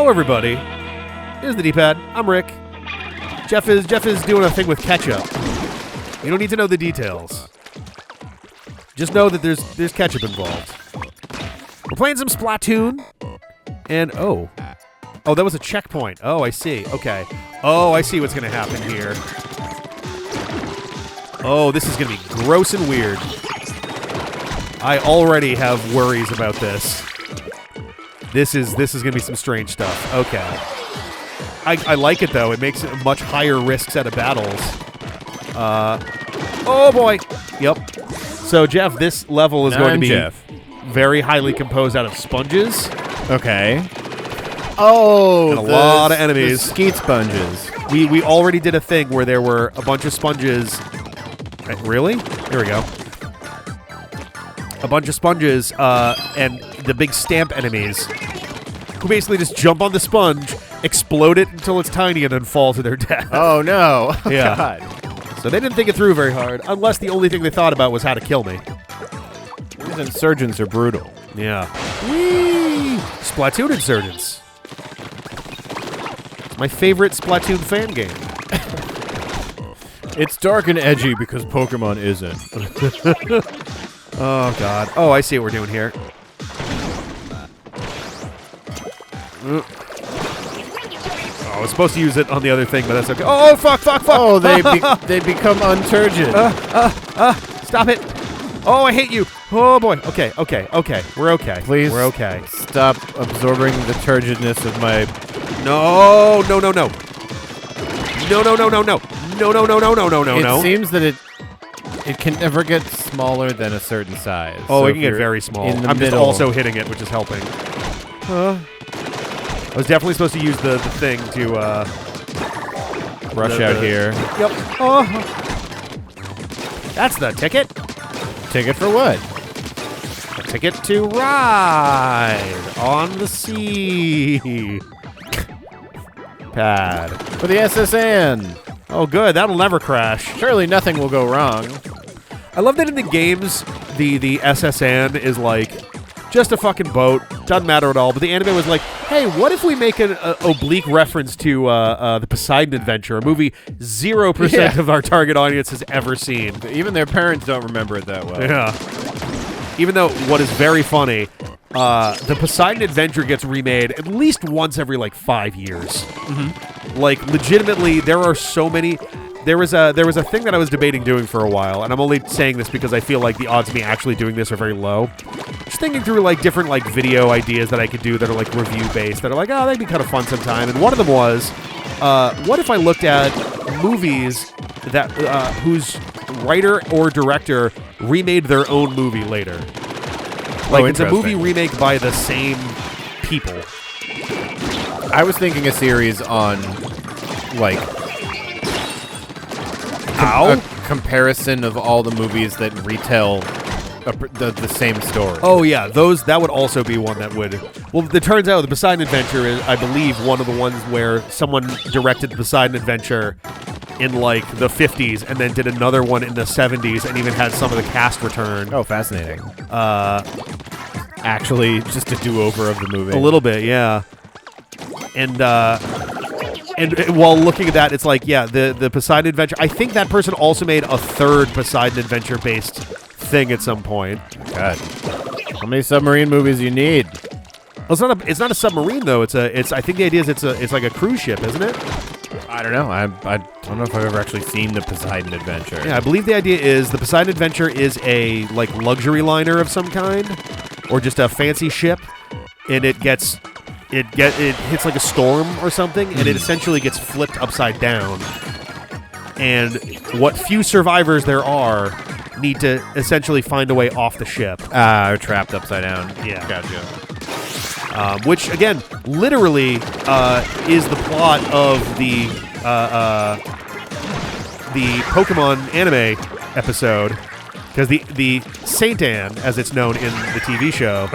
Hello, everybody. Here's the D-pad. I'm Rick. Jeff is doing a thing with ketchup. You don't need to know the details. Just know that there's ketchup involved. We're playing some Splatoon, and oh, that was a checkpoint. Oh, I see. Okay. Oh, I see what's gonna happen here. Oh, this is gonna be gross and weird. I already have worries about this. This is gonna be some strange stuff. Okay. I like it though. It makes it a much higher risk set of battles. Oh boy. Yep. So Jeff, this level is going to be very highly composed out of sponges. Okay. Oh, and a lot of enemies. The skeet sponges. We already did a thing where there were a bunch of sponges. Really? Here we go. A bunch of sponges and the big stamp enemies who basically just jump on the sponge, explode it until it's tiny, and then fall to their death. Oh, no. Oh, yeah. God. So they didn't think it through very hard, unless the only thing they thought about was how to kill me. These insurgents are brutal. Yeah. Whee! Splatoon insurgents. It's my favorite Splatoon fan game. It's dark and edgy because Pokemon isn't. Oh, God. Oh, I see what we're doing here. Oh, I was supposed to use it on the other thing, but that's okay. Oh, fuck. Oh, they become unturgid. Stop it. Oh, I hate you. Oh, boy. Okay. We're okay. Please. We're okay. Stop absorbing the turgidness of my... No. It seems that it can never get smaller than a certain size. Oh, so it can get very small. I'm just also hitting it, which is helping. I was definitely supposed to use the thing to rush out here. Yep. Oh. That's the ticket. Ticket for what? A ticket to ride on the sea. Pad. For the SSN. Oh, good. That'll never crash. Surely nothing will go wrong. I love that in the games, the SSN is like just a fucking boat. Doesn't matter at all. But the anime was like, hey, what if we make an oblique reference to the Poseidon Adventure, a movie 0% of our target audience has ever seen. Even their parents don't remember it that well. Yeah. Even though what is very funny, the Poseidon Adventure gets remade at least once every, 5 years. Mm-hmm. Legitimately, there are so many... There was a thing that I was debating doing for a while, and I'm only saying this because I feel like the odds of me actually doing this are very low. Just thinking through, different, video ideas that I could do that are, review-based, that are oh, that'd be kind of fun sometime. And one of them was, what if I looked at movies that whose writer or director remade their own movie later? It's a movie remake by the same people. I was thinking a series on, a comparison of all the movies that retell the same story. Oh, yeah. That would also be one that would... Well, it turns out the Poseidon Adventure is, I believe, one of the ones where someone directed the Poseidon Adventure in, the 50s and then did another one in the 70s and even had some of the cast return. Oh, fascinating. Actually, just a do-over of the movie. A little bit, yeah. And while looking at that, it's the Poseidon Adventure. I think that person also made a third Poseidon Adventure-based thing at some point. God. How many submarine movies do you need? Well, it's not a submarine though. I think the idea is it's like a cruise ship, isn't it? I don't know. I don't know if I've ever actually seen the Poseidon Adventure. Yeah, I believe the idea is the Poseidon Adventure is a luxury liner of some kind, or just a fancy ship, and it hits a storm or something, and it essentially gets flipped upside down. And what few survivors there are need to essentially find a way off the ship. Trapped upside down. Yeah. Gotcha. Which, again, literally is the plot of the Pokemon anime episode. Because the Saint Anne, as it's known in the TV show,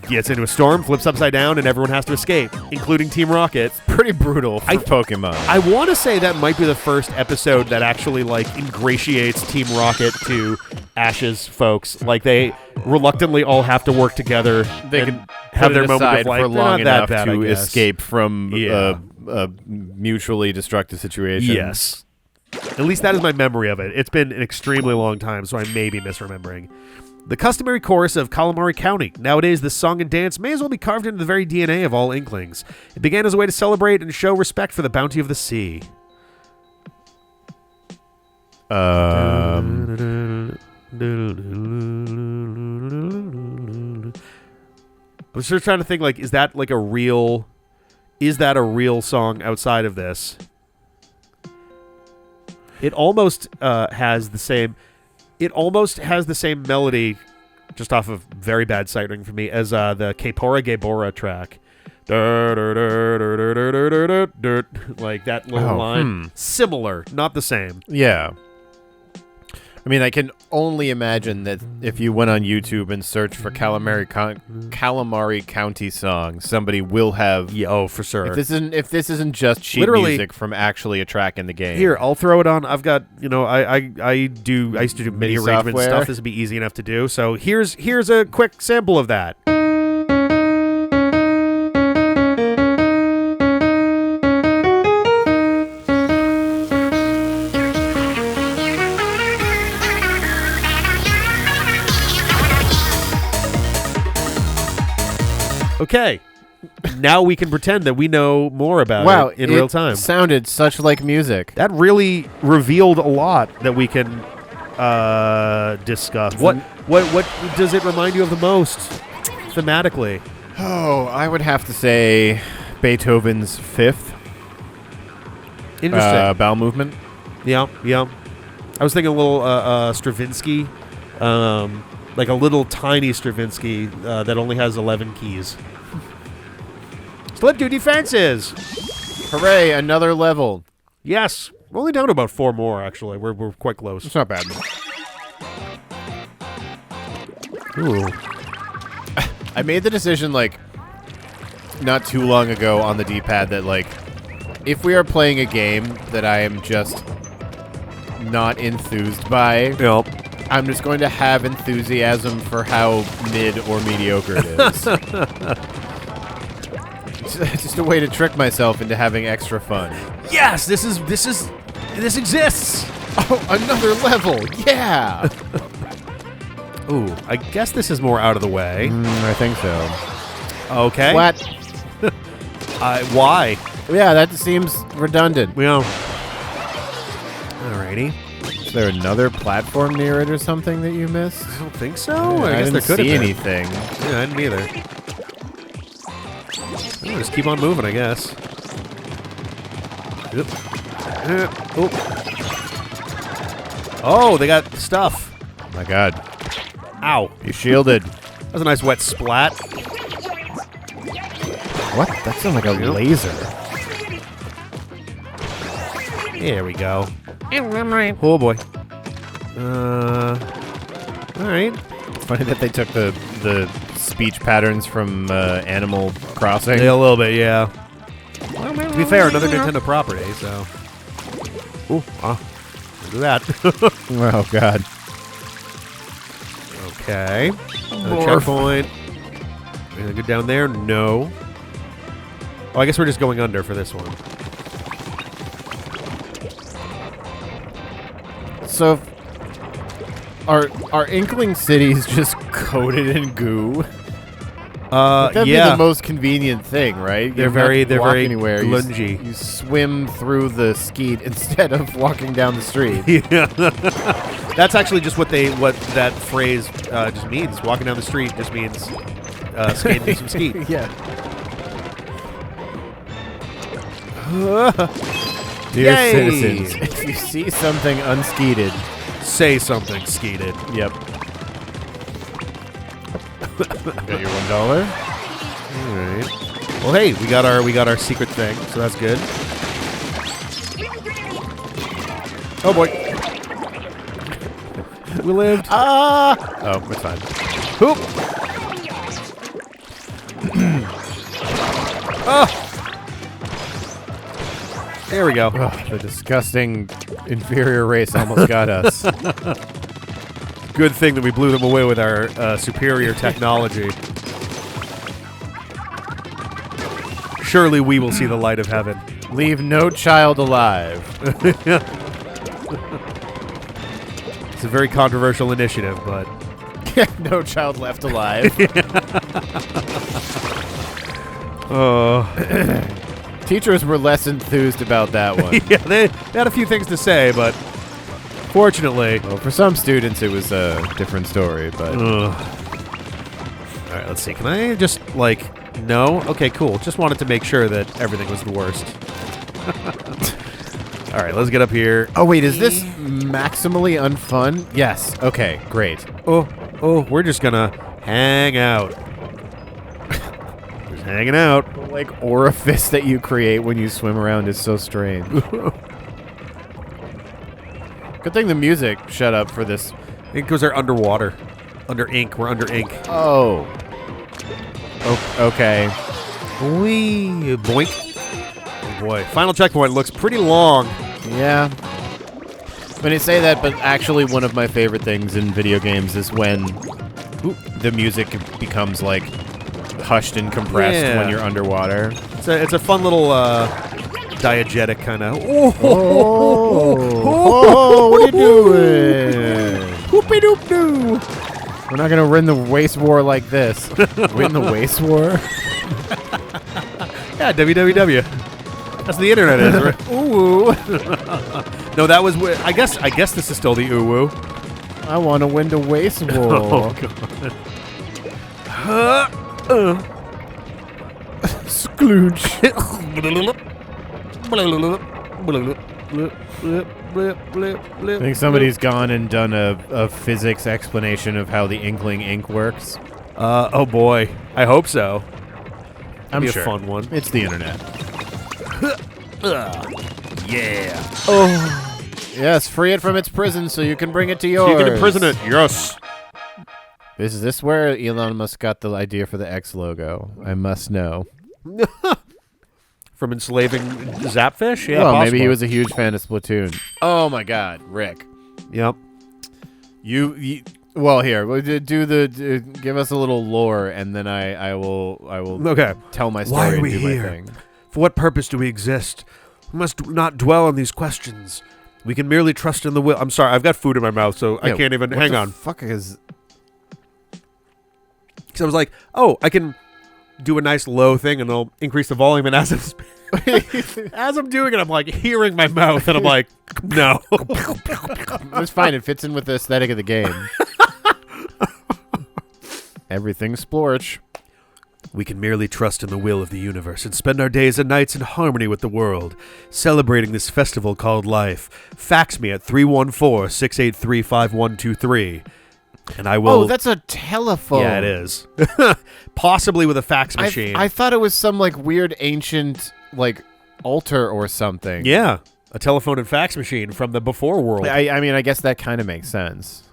gets into a storm, flips upside down, and everyone has to escape, including Team Rocket. Pretty brutal for Pokemon. I want to say that might be the first episode that actually ingratiates Team Rocket to Ash's folks. They reluctantly all have to work together. They can have their it moment aside of like, for they're long not that enough bad, I to guess. escape from Yeah. a mutually destructive situation. Yes. At least that is my memory of it. It's been an extremely long time, so I may be misremembering. The customary chorus of 𝘾𝙃𝙼𝙋𝙀𝙀𝙀. Nowadays, this song and dance may as well be carved into the very DNA of all Inklings. It began as a way to celebrate and show respect for the bounty of the sea. I'm just trying to think, like, is that a real song outside of this? It almost has the same melody, just off of very bad sighting for me, as the 𝘾𝙃𝙼𝙋𝙀𝙀𝙀 track. Like that little line. Similar, not the same. Yeah. I mean, I can only imagine that if you went on YouTube and searched for 𝘾𝙃𝙼𝙋𝙀𝙀 County song, somebody will have. Yeah, oh, for sure. If this isn't just cheap Literally, music from actually a track in the game. Here, I'll throw it on. I've got, I used to do MIDI arrangement software. stuff. This would be easy enough to do. So here's a quick sample of that. Okay, now we can pretend that we know more about it in real time. Sounded such like music. That really revealed a lot that we can discuss. What does it remind you of the most thematically? Oh, I would have to say Beethoven's Fifth. Interesting. Bowel movement. Yeah. I was thinking a little Stravinsky, like a little tiny Stravinsky that only has 11 keys. Split duty fences. Hooray! Another level. Yes, we're only down to about 4 more. Actually, we're quite close. It's not bad. Ooh. I made the decision not too long ago on the D-pad that if we are playing a game that I am just not enthused by, Yep. I'm just going to have enthusiasm for how mid or mediocre it is. It's just a way to trick myself into having extra fun. Yes, this exists. Oh, another level! Yeah. Ooh, I guess this is more out of the way. I think so. Okay. What? Why? Yeah, that seems redundant. Well. Alrighty. Is there another platform near it or something that you missed? I don't think so. I guess didn't there could see have been anything. Yeah, I didn't either. Oh, just keep on moving, I guess. Yep. Oh, they got stuff. Oh my god. Ow. You shielded. That was a nice wet splat. What? That sounds like a laser. There we go. Oh boy. Alright. Funny that they took the speech patterns from Animal Crossing. Yeah, a little bit, yeah. To be fair, another Nintendo property, so. Ooh, look at that. Oh god. Okay. Checkpoint. Anything good down there? No. Oh, I guess we're just going under for this one. So, are Inkling cities just coated in goo? That'd be the most convenient thing, right? They're very anywhere. glungy. You swim through the skeet instead of walking down the street. Yeah. That's actually just what that phrase just means. Walking down the street just means skating through some skeet. Yeah. Dear Yay! citizens, if you see something unskeeted, Say something, skeeted. yep. Got your $1. All right. Well, hey, we got our secret thing, so that's good. Oh boy. We lived. Oh, it's fine. Hoop. Oh. There we go. Oh, the disgusting inferior race almost got us. Good thing that we blew them away with our superior technology. Surely we will see the light of heaven. Leave no child alive. It's a very controversial initiative, but... No child left alive. Teachers were less enthused about that one. Yeah, they had a few things to say, but fortunately... Well, for some students, it was a different story, but... All right, let's see. Can I just, like... No? Okay, cool. Just wanted to make sure that everything was the worst. All right, let's get up here. Oh, wait, is this maximally unfun? Yes. Okay, great. Oh, we're just gonna hang out. Just hanging out. The, like, orifice that you create when you swim around is so strange. Good thing the music shut up for this. I think because they're underwater. Under ink. We're under ink. Oh. Okay. Wee. Boink. Oh, boy. Final checkpoint looks pretty long. Yeah. When you say that, but actually one of my favorite things in video games is when the music becomes, like, hushed and compressed when you're underwater. It's a fun little diegetic kind of... Oh, what are you doing? Whoopie-doop-doo. We're not going to win the waste war like this. Win the waste war? Yeah, WWW. That's the internet is, right? Ooh. No, that was... I guess this is still the ooh-woo. I want to win the waste war. Oh, God. Sklooch. I think somebody's gone and done a physics explanation of how the Inkling ink works. Oh boy, I hope so. I'm Be sure. a fun one. It's the internet. Yeah. Oh. Yes, free it from its prison so you can bring it to yours. So you can imprison it. Yes. Is this where Elon Musk got the idea for the X logo? I must know. From enslaving Zapfish? Yeah, well, possible. maybe he was a huge fan of Splatoon. Oh my God, Rick. Yep. You well, here, give us a little lore, and then I will Okay. tell my story. Why are and we do my here? thing. For what purpose do we exist? We must not dwell on these questions. We can merely trust in the will. I'm sorry, I've got food in my mouth, so I can't even. Hang on. Fuck is. So I was like, oh, I can do a nice low thing, and it'll increase the volume. And as I'm doing it, I'm like hearing my mouth, and I'm like, no. It's fine. It fits in with the aesthetic of the game. Everything's splorch. We can merely trust in the will of the universe and spend our days and nights in harmony with the world, celebrating this festival called life. Fax me at 314-683-5123, and I will... Oh, that's a telephone. Yeah, it is. Possibly with a fax machine. I thought it was some, like, weird ancient, like, altar or something. Yeah, a telephone and fax machine from the before world. I mean, I guess that kind of makes sense.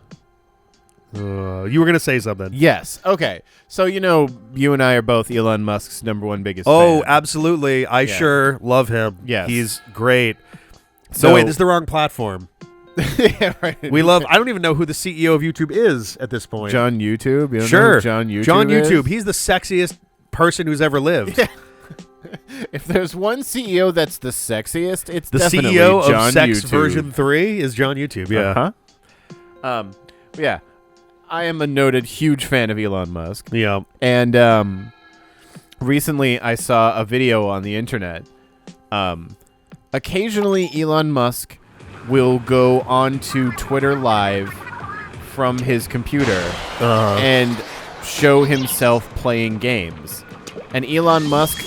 You were going to say something. Yes. Okay. So, you and I are both Elon Musk's #1 biggest fan. Oh, absolutely. I sure love him. Yes. He's great. So, no, wait, this is the wrong platform. Yeah, right. I don't even know who the CEO of YouTube is at this point. John YouTube? You don't know Sure. who John YouTube John YouTube. is? He's the sexiest person who's ever lived. Yeah. If there's one CEO that's the sexiest, it's The definitely CEO John of Sex YouTube. version 3 is John YouTube. Yeah. Yeah. I am a noted huge fan of Elon Musk. Yeah. And recently I saw a video on the internet. Occasionally Elon Musk will go onto Twitter Live from his computer and show himself playing games. And Elon Musk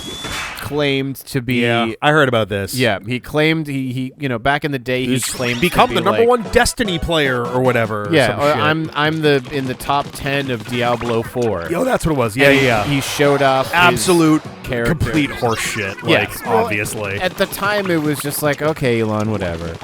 claimed to be... Yeah, I heard about this. Yeah, he claimed he back in the day he claimed become to be the #1 Destiny player or whatever. Yeah, or some shit. I'm in the top 10 of Diablo 4. Yo, that's what it was. Yeah, And yeah. He showed off Absolute his character. complete horseshit. Yes, Like, well, obviously. At the time, it was just like, okay, Elon, whatever.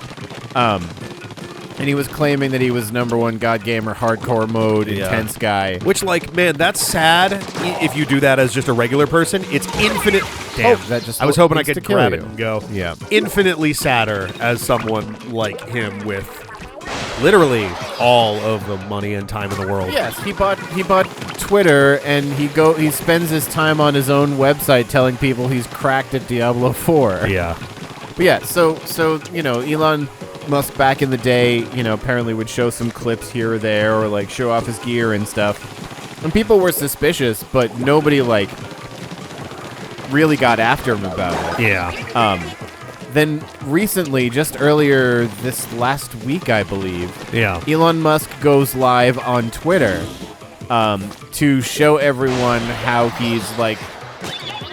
And he was claiming that he was #1 God Gamer, hardcore mode, intense guy. Which, like, man, that's sad if you do that as just a regular person. It's infinite. Damn. that just I was hoping I needs could to kill grab you. it and go. Yeah. Infinitely sadder as someone like him with literally all of the money and time in the world. Yes, he bought Twitter, and he spends his time on his own website telling people he's cracked at Diablo 4. Yeah. But yeah, so Elon Musk back in the day, apparently would show some clips here or there, or like show off his gear and stuff. And people were suspicious, but nobody like really got after him about it. Yeah. Then recently, just earlier this last week, I believe, Elon Musk goes live on Twitter to show everyone how he's like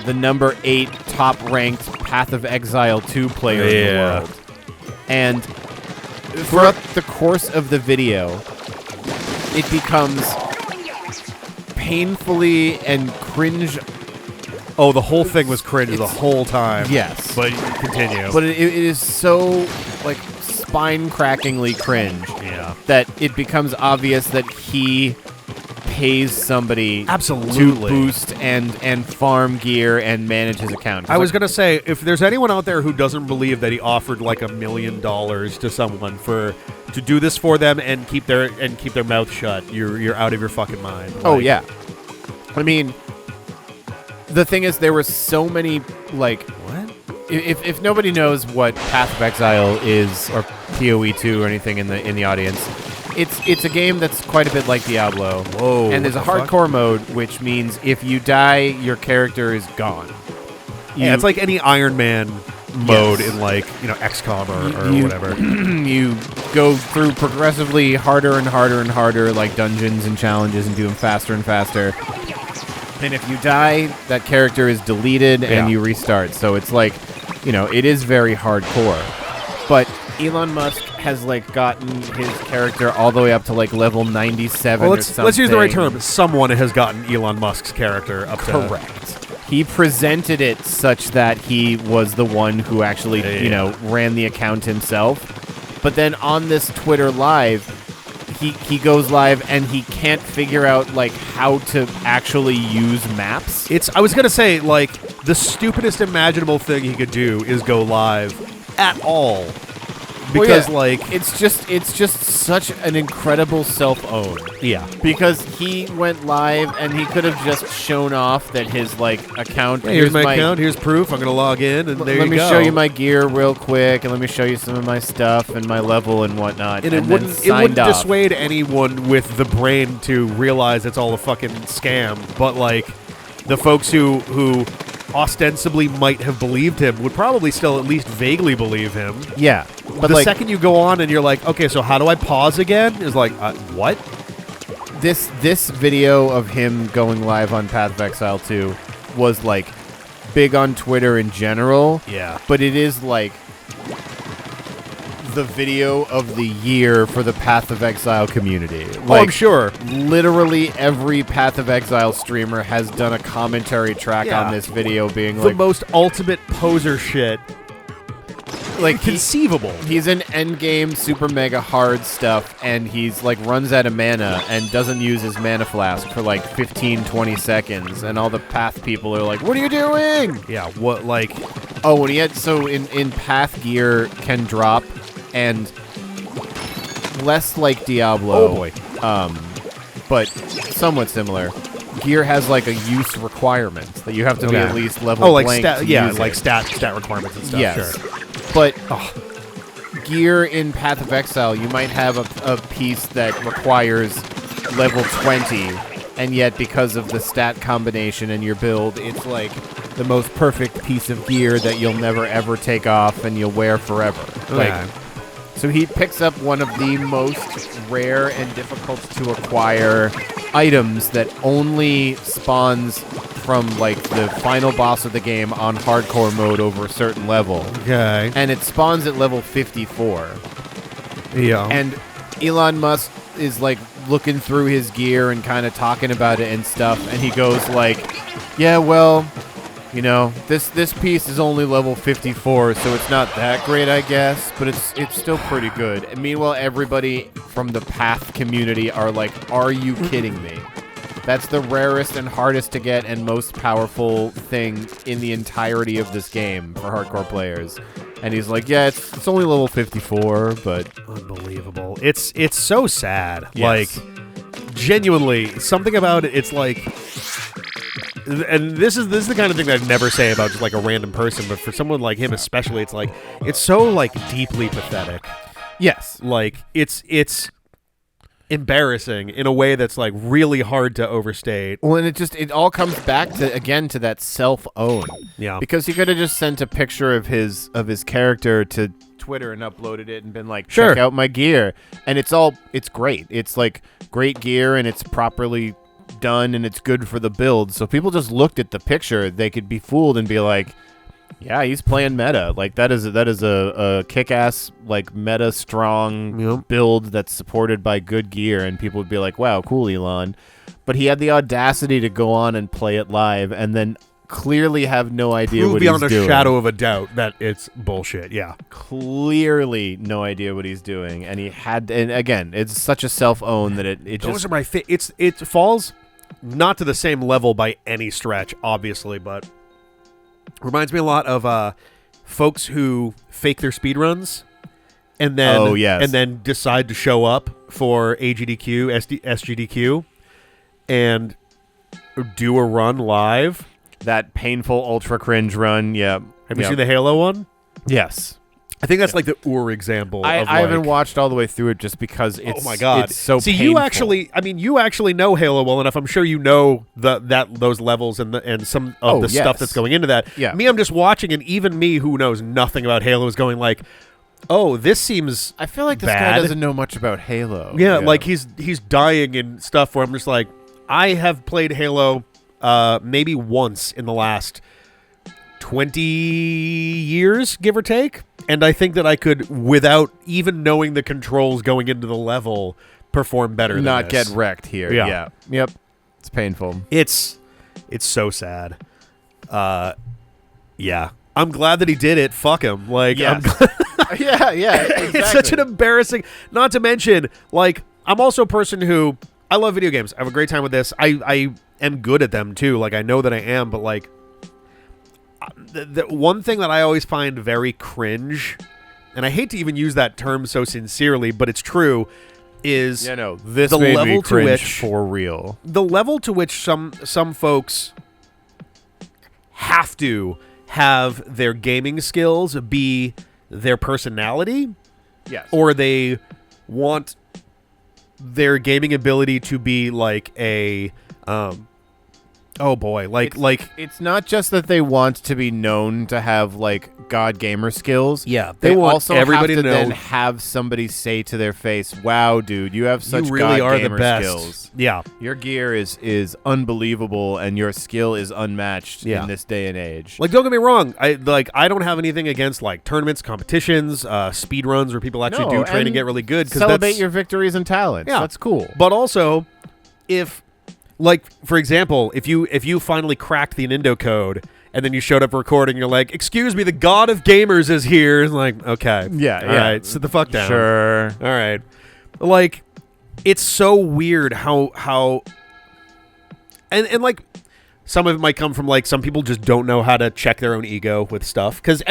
the number 8 top-ranked Path of Exile 2 player in the world. And throughout the course of the video, it becomes painfully and cringe. Oh, the whole thing was cringe the whole time. Yes. But continue. But it is so, like, spine-crackingly cringe that it becomes obvious that he pays somebody to boost and farm gear and manage his account. I was going to say, if there's anyone out there who doesn't believe that he offered like $1 million to someone to do this for them and keep their mouth shut, you're out of your fucking mind. Oh, yeah. I mean, the thing is, there were so many, like, what? If nobody knows what Path of Exile is, or PoE2 or anything in the audience, it's a game that's quite a bit like Diablo. Whoa! And there's a hardcore mode, which means if you die, your character is gone. Yeah, it's like any Iron Man mode in like XCOM or whatever. You go through progressively harder and harder and harder, like dungeons and challenges, and do them faster and faster. And if you die, that character is deleted and you restart. So it's like, it is very hardcore. But Elon Musk has like gotten his character all the way up to like level 97 or something. Let's use the right term. Someone has gotten Elon Musk's character up to... Correct. He presented it such that he was the one who actually, ran the account himself. But then on this Twitter live, he goes live and he can't figure out like how to actually use maps. I was gonna say, like, the stupidest imaginable thing he could do is go live at all. Because it's just such an incredible self-own. Yeah. Because he went live and he could have just shown off that his like account. Hey, here's my account. Here's proof. I'm gonna log in and there you go. Let me show you my gear real quick, and let me show you some of my stuff and my level and whatnot. And it wouldn't dissuade anyone with the brain to realize it's all a fucking scam. But like the folks who ostensibly might have believed him would probably still at least vaguely believe him. Yeah. But the second you go on and you're like, okay, so how do I pause again? Is like, what? This video of him going live on Path of Exile 2 was like big on Twitter in general. Yeah. But it is like the video of the year for the Path of Exile community. I'm sure. Literally every Path of Exile streamer has done a commentary track on this video being the most ultimate poser shit like conceivable. He's in endgame super mega hard stuff, and he's like runs out of mana and doesn't use his mana flask for like 15-20 seconds, and all the Path people are like, what are you doing? Yeah, what like... Oh, when he had... So in Path, gear can drop, and less like Diablo. Oh boy. But somewhat similar. Gear has like a use requirement that you have to be at least level blank. Stat requirements and stuff. Yes. Sure. But gear in Path of Exile, you might have a piece that requires level 20, and yet because of the stat combination in your build, it's like the most perfect piece of gear that you'll never ever take off and you'll wear forever. Okay. So he picks up one of the most rare and difficult to acquire items that only spawns from like the final boss of the game on hardcore mode over a certain level. Okay. And it spawns at level 54. Yeah. And Elon Musk is like looking through his gear and kind of talking about it and stuff, and he goes like, yeah, well, this piece is only level 54, so it's not that great, I guess, but it's still pretty good. And meanwhile, everybody from the Path community are like, are you kidding me? That's the rarest and hardest to get and most powerful thing in the entirety of this game for hardcore players. And he's like, yeah, it's only level 54, but Unbelievable. It's so sad. Yes. Like, genuinely, something about it, it's like... And this is the kind of thing that I'd never say about just like a random person, but for someone like him especially, it's like, it's so like deeply pathetic. yes. Like, it's embarrassing in a way that's like really hard to overstate. Well, and it all comes back to that self-own. Yeah. Because he could have just sent a picture of his character to Twitter and uploaded it and been like, Sure. check out my gear. And it's great. It's like great gear and it's properly done and it's good for the build. So if people just looked at the picture, they could be fooled and be like, yeah, he's playing meta. Like that is a kick-ass like meta strong build that's supported by good gear, and people would be like, wow, cool, Elon. But he had the audacity to go on and play it live and then clearly have no idea what he's doing. Beyond a shadow of a doubt that it's bullshit. Yeah. Clearly no idea what he's doing, and and again, it's such a self-own that it Those just are my it falls not to the same level by any stretch, obviously, but reminds me a lot of folks who fake their speedruns and then and then decide to show up for AGDQ, SGDQ, and do a run live. that painful ultra cringe run. Yeah. Have you seen the Halo one? Yes. I think that's like the example. I of haven't watched all the way through it just because it's oh my god, it's so see painful. you actually know Halo well enough. I'm sure you know those levels and some of the stuff that's going into that. Yeah. Me, I'm just watching, and even me who knows nothing about Halo is going like, oh, this seems I feel like this bad. guy doesn't know much about Halo. Yeah, like he's dying and stuff where I'm just like, I have played Halo maybe once in the last 20 years, give or take. And I think that I could, without even knowing the controls going into the level, perform better than not this. get wrecked here. Yeah. Yep. It's painful. It's so sad. Yeah. I'm glad that he did it. Fuck him. Like, Yes. I'm glad yeah, exactly. it's such an embarrassing. Not to mention, like, I'm also a person who I love video games. I have a great time with this. I am good at them too. Like, I know that I am, but like, the one thing that I always find very cringe, and I hate to even use that term so sincerely, but it's true, is this the made level me to cringe which for real. The level to which some folks have to have their gaming skills be their personality. Yes. Or they want their gaming ability to be like a oh boy, like it's not just that they want to be known to have like god gamer skills. Yeah, they want also everybody have to to know, then have somebody say to their face, "Wow, dude, you have such you really god are gamer the best." skills. Yeah, your gear is unbelievable, and your skill is unmatched in this day and age. Like, don't get me wrong, I don't have anything against like tournaments, competitions, speed runs where people actually do train and get really good. Celebrate your victories and talents. Yeah, that's cool. But also, if like, for example, if you finally cracked the Nintendo code and then you showed up recording, you're like, "Excuse me, the god of gamers is here." It's like, okay, yeah, all right, sit the fuck down. Sure, all right. Like, it's so weird how and like some of it might come from like some people just don't know how to check their own ego with stuff, because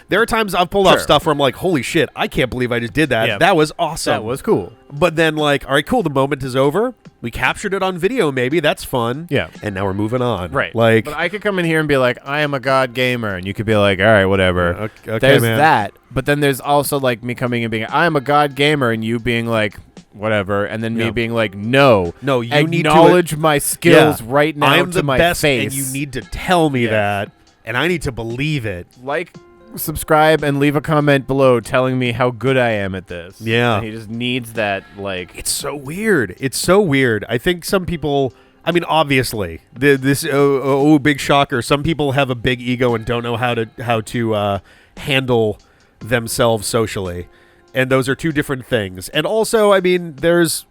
there are times I've pulled off stuff where I'm like, holy shit, I can't believe I just did that. Yeah. That was awesome. That was cool. But then like, all right, cool, the moment is over. We captured it on video, maybe. That's fun. Yeah. And now we're moving on. Right. Like, but I could come in here and be like, I am a god gamer, and you could be like, all right, whatever. Okay, there's man. that. But then there's also like me coming in and being, I am a god gamer, and you being like, whatever, and then me being like, no, you need to acknowledge my skills right now. I'm to the my best, face. and you need to tell me that, and I need to believe it. Like, subscribe, and leave a comment below telling me how good I am at this. Yeah. And he just needs that, like... It's so weird. It's so weird. I think some people... I mean, obviously, this big shocker. Some people have a big ego and don't know how to handle themselves socially. And those are two different things. And also, I mean, there's...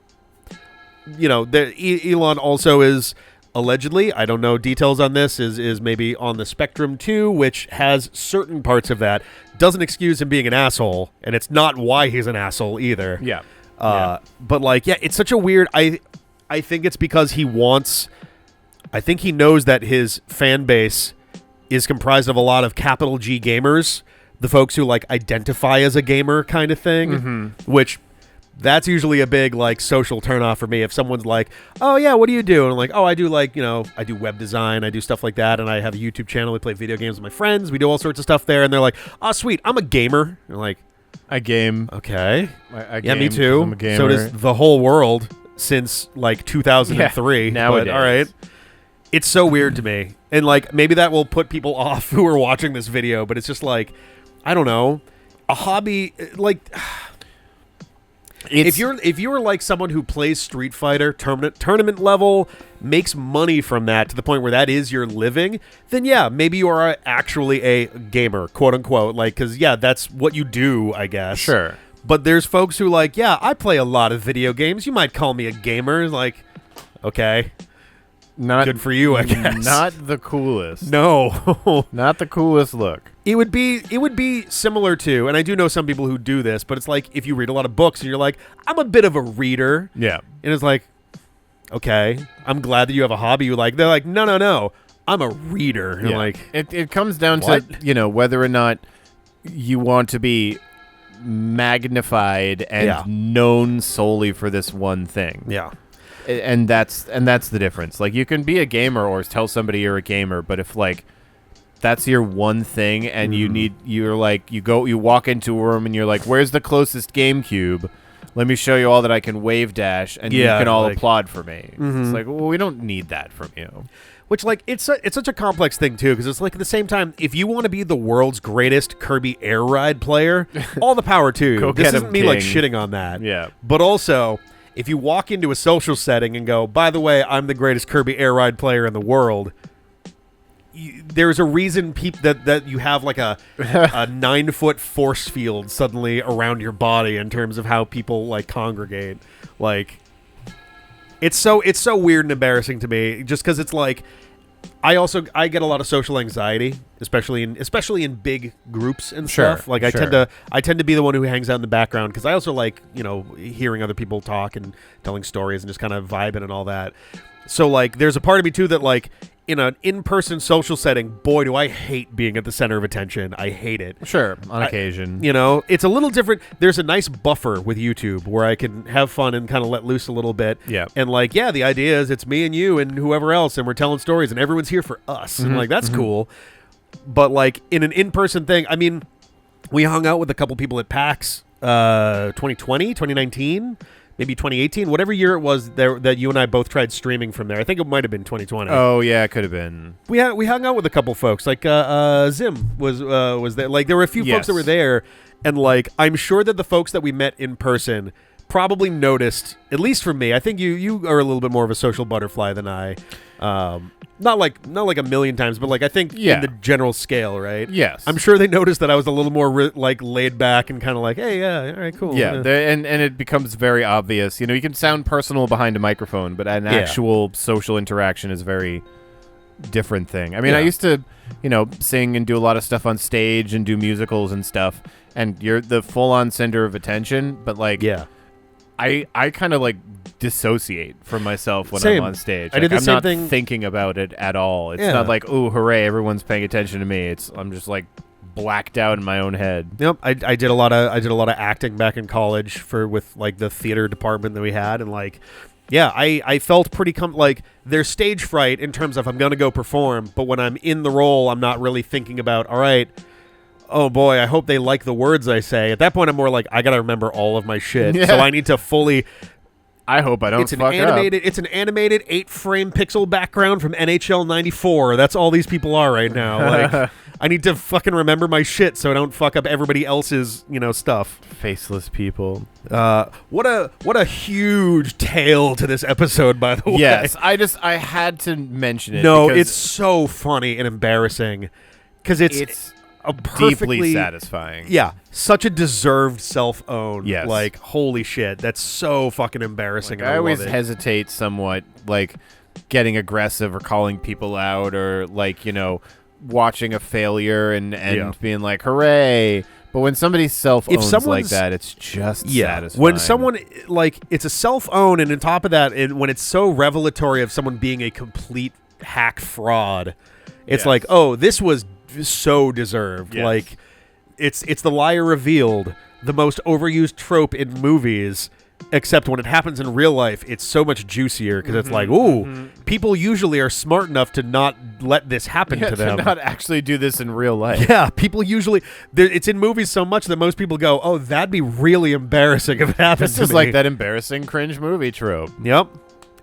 Elon also is... allegedly, I don't know details on this, is maybe on the spectrum too, which has certain parts of that. Doesn't excuse him being an asshole, and it's not why he's an asshole either. Yeah. But like, yeah, it's such a weird... I think it's because he wants... I think he knows that his fan base is comprised of a lot of capital G gamers the folks who like identify as a gamer kind of thing, which that's usually a big like social turnoff for me. If someone's like, "Oh yeah, what do you do?" and I'm like, "Oh, I do like I do web design, I do stuff like that, and I have a YouTube channel. We play video games with my friends. We do all sorts of stuff there." And they're like, "Oh, sweet, I'm a gamer." And I'm like, I game. Okay. I yeah, game me too. I'm a gamer. So does the whole world since like 2003. Yeah, nowadays. But, all right. It's so weird to me. And like maybe that will put people off who are watching this video, but it's just like, I don't know, a hobby like if you're like someone who plays Street Fighter tournament level, makes money from that to the point where that is your living, then yeah, maybe you are actually a gamer, quote unquote, like, because yeah, that's what you do, I guess. Sure. But there's folks who like, yeah, I play a lot of video games. You might call me a gamer. Like, okay, not good for you, I guess. Not the coolest. No, not the coolest look. It would be similar to, and I do know some people who do this, but it's like if you read a lot of books and you're like, I'm a bit of a reader. Yeah. And it's like, okay, I'm glad that you have a hobby you like. They're like, no, I'm a reader. And I'm like, it comes down what? to, whether or not you want to be magnified and known solely for this one thing. Yeah. And that's the difference. Like, you can be a gamer or tell somebody you're a gamer, but if like that's your one thing and you walk into a room and you're like, where's the closest GameCube? Let me show you all that I can wave dash, and you can all applaud for me. It's like, well, we don't need that from you. Which, like, it's such a complex thing, too, because it's like, at the same time, if you want to be the world's greatest Kirby Air Ride player, all the power to you. This isn't me, like, shitting on that. Yeah. But also, if you walk into a social setting and go, by the way, I'm the greatest Kirby Air Ride player in the world, there's a reason that you have, like, a 9-foot force field suddenly around your body in terms of how people, like, congregate. Like, it's so weird and embarrassing to me, just because it's like, I get a lot of social anxiety, especially in big groups and stuff. Like, I tend to be the one who hangs out in the background, because I also like hearing other people talk and telling stories and just kind of vibing and all that. So like, there's a part of me too that like, in an in-person social setting, boy, do I hate being at the center of attention. I hate it. Sure, on occasion. It's a little different. There's a nice buffer with YouTube where I can have fun and kind of let loose a little bit. Yeah. And like, the idea is it's me and you and whoever else, and we're telling stories, and everyone's here for us. And like, that's cool. But like, in an in-person thing, I mean, we hung out with a couple people at PAX 2020, 2019. Maybe 2018, whatever year it was there that you and I both tried streaming from there. I think it might have been 2020. Oh yeah, it could have been. We hung out with a couple folks. Like Zim was there. Like, there were a few folks that were there, and like, I'm sure that the folks that we met in person probably noticed, at least for me. I think you are a little bit more of a social butterfly than I. Not like a million times, but like, I think in the general scale, right? Yes. I'm sure they noticed that I was a little more like laid back and kind of like, hey, yeah, all right, cool. Yeah, and it becomes very obvious. You can sound personal behind a microphone, but an actual social interaction is a very different thing. I mean, I used to, sing and do a lot of stuff on stage and do musicals and stuff, and you're the full-on center of attention, but like, I kind of like dissociate from myself when I'm on stage. I did the I'm same not thing. thinking about it at all. It's not like, oh, hooray, everyone's paying attention to me. I'm just like blacked out in my own head. Yep, I did a lot of acting back in college with like the theater department that we had, and like, I felt pretty like there's stage fright in terms of I'm gonna go perform, but when I'm in the role, I'm not really thinking about, all right, oh boy, I hope they like the words I say. At that point, I'm more like, I gotta remember all of my shit, so I need to fully. I hope I don't fuck up. It's an animated 8-frame pixel background from NHL '94. That's all these people are right now. Like, I need to fucking remember my shit so I don't fuck up everybody else's, stuff. Faceless people. What a huge tale to this episode, by the way. Yes, I had to mention it. No, it's so funny and embarrassing because it's a perfectly deeply satisfying. Yeah, such a deserved self-own. Yes. Like, holy shit, that's so fucking embarrassing. Like, I always hesitate somewhat, like getting aggressive or calling people out, or like, watching a failure and being like, hooray. But when somebody self-owns like that, it's just satisfying. When someone, like, it's a self-own, and on top of that, when it's so revelatory of someone being a complete hack fraud, it's like, oh, this was so deserved. Yes. Like, it's the liar revealed, the most overused trope in movies. Except when it happens in real life, it's so much juicier because it's like, ooh, people usually are smart enough to not let this happen to them. To not actually do this in real life. Yeah, people usually, it's in movies so much that most people go, oh, that'd be really embarrassing if it happened to me. This is like that embarrassing cringe movie trope. Yep.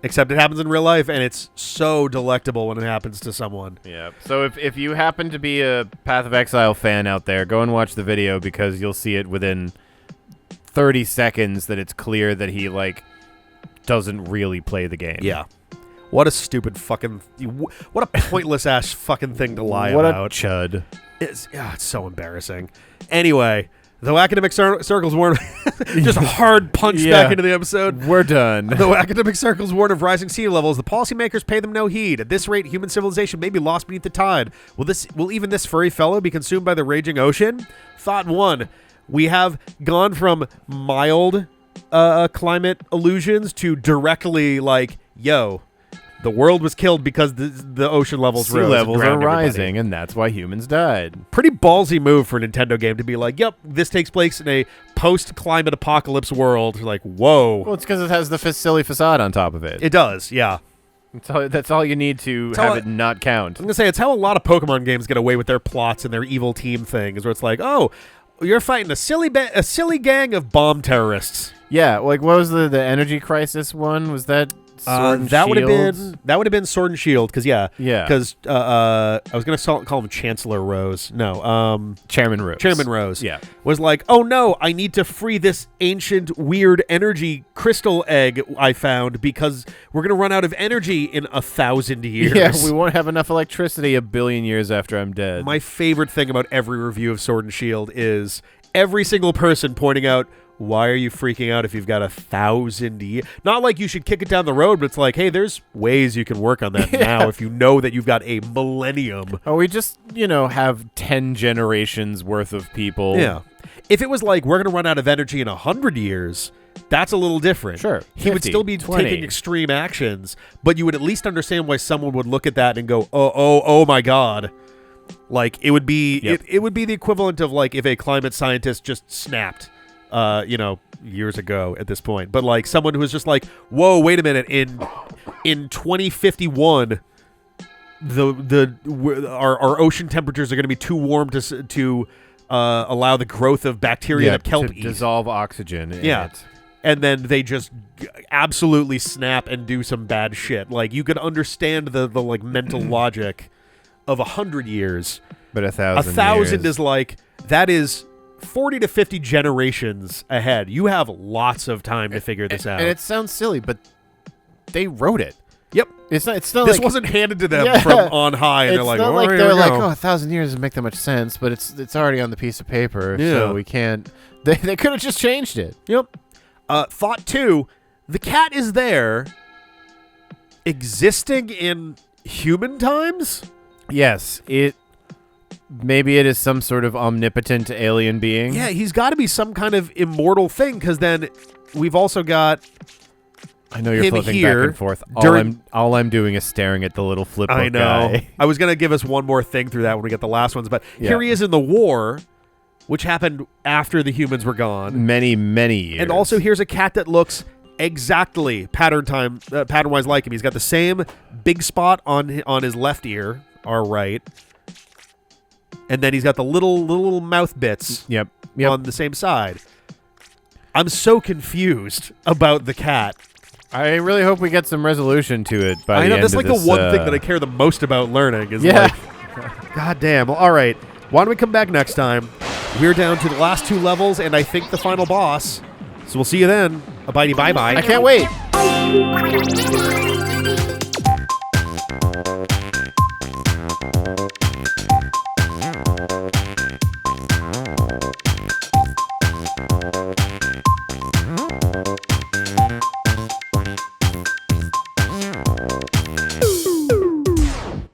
Except it happens in real life, and it's so delectable when it happens to someone. Yeah. So if you happen to be a Path of Exile fan out there, go and watch the video because you'll see it within 30 seconds that it's clear that he, like, doesn't really play the game. Yeah. What a stupid fucking... What a pointless-ass fucking thing to lie what about. What a chud. It's so embarrassing. Anyway, though academic circles warn... just a hard punch back into the episode. We're done. Though academic circles warn of rising sea levels, the policymakers pay them no heed. At this rate, human civilization may be lost beneath the tide. Will even this furry fellow be consumed by the raging ocean? Thought 1. We have gone from mild climate illusions to directly like, yo, the world was killed because the ocean levels rose. Sea levels are rising, everybody. and that's why humans died. Pretty ballsy move for a Nintendo game to be like, yep, this takes place in a post-climate apocalypse world. Like, whoa. Well, it's because it has the silly facade on top of it. It does, yeah. That's all you need to have it not count. I'm going to say, it's how a lot of Pokemon games get away with their plots and their evil team things, where it's like, oh, you're fighting a silly gang of bomb terrorists. Yeah, like what was the energy crisis one? Was that Sword and that Shield? would have been Sword and Shield because because I was gonna call him Chancellor Rose. No, Chairman Rose. Chairman Rose. Yeah, was like, oh no, I need to free this ancient weird energy crystal egg I found because we're gonna run out of energy in 1,000 years. Yeah, we won't have enough electricity 1 billion years after I'm dead. My favorite thing about every review of Sword and Shield is every single person pointing out, why are you freaking out if you've got 1,000 years? Not like you should kick it down the road, but it's like, hey, there's ways you can work on that now if you know that you've got a millennium. Oh, we just, have 10 generations worth of people. Yeah. If it was like, we're going to run out of energy in 100 years, that's a little different. Sure. He would still be 20. taking extreme actions, but you would at least understand why someone would look at that and go, oh my God. Like, it would be it would be the equivalent of like if a climate scientist just snapped. Years ago at this point, but like someone who was just like, whoa, wait a minute, in 2051 our ocean temperatures are going to be too warm to allow the growth of bacteria that kelp eat. Dissolve oxygen in it. And then they just absolutely snap and do some bad shit. Like, you could understand the like mental logic of 100 years, but 1,000 years is like, that is 40 to 50 generations ahead. You have lots of time to figure this out. And it sounds silly, but they wrote it. Yep. It's not this like, wasn't handed to them from on high, and they're like, not like they're like, 1,000 years doesn't make that much sense, but it's already on the piece of paper, so we can't. They could have just changed it. Yep. Thought 2, the cat is there, existing in human times? Yes, maybe it is some sort of omnipotent alien being. Yeah, he's got to be some kind of immortal thing, because then we've also got I know you're flipping here back and forth. All I'm doing is staring at the little flip book I know. guy. I was going to give us one more thing through that when we get the last ones, but here he is in the war, which happened after the humans were gone. Many, many years. And also here's a cat that looks exactly pattern-wise like him. He's got the same big spot on his left ear, our right. And then he's got the little mouth bits on the same side. I'm so confused about the cat. I really hope we get some resolution to it by the end of this. That's like the one thing that I care the most about learning is like, God damn. Well, all right. Why don't we come back next time? We're down to the last 2 levels, and I think the final boss. So we'll see you then. A bitey bye-bye. I can't wait.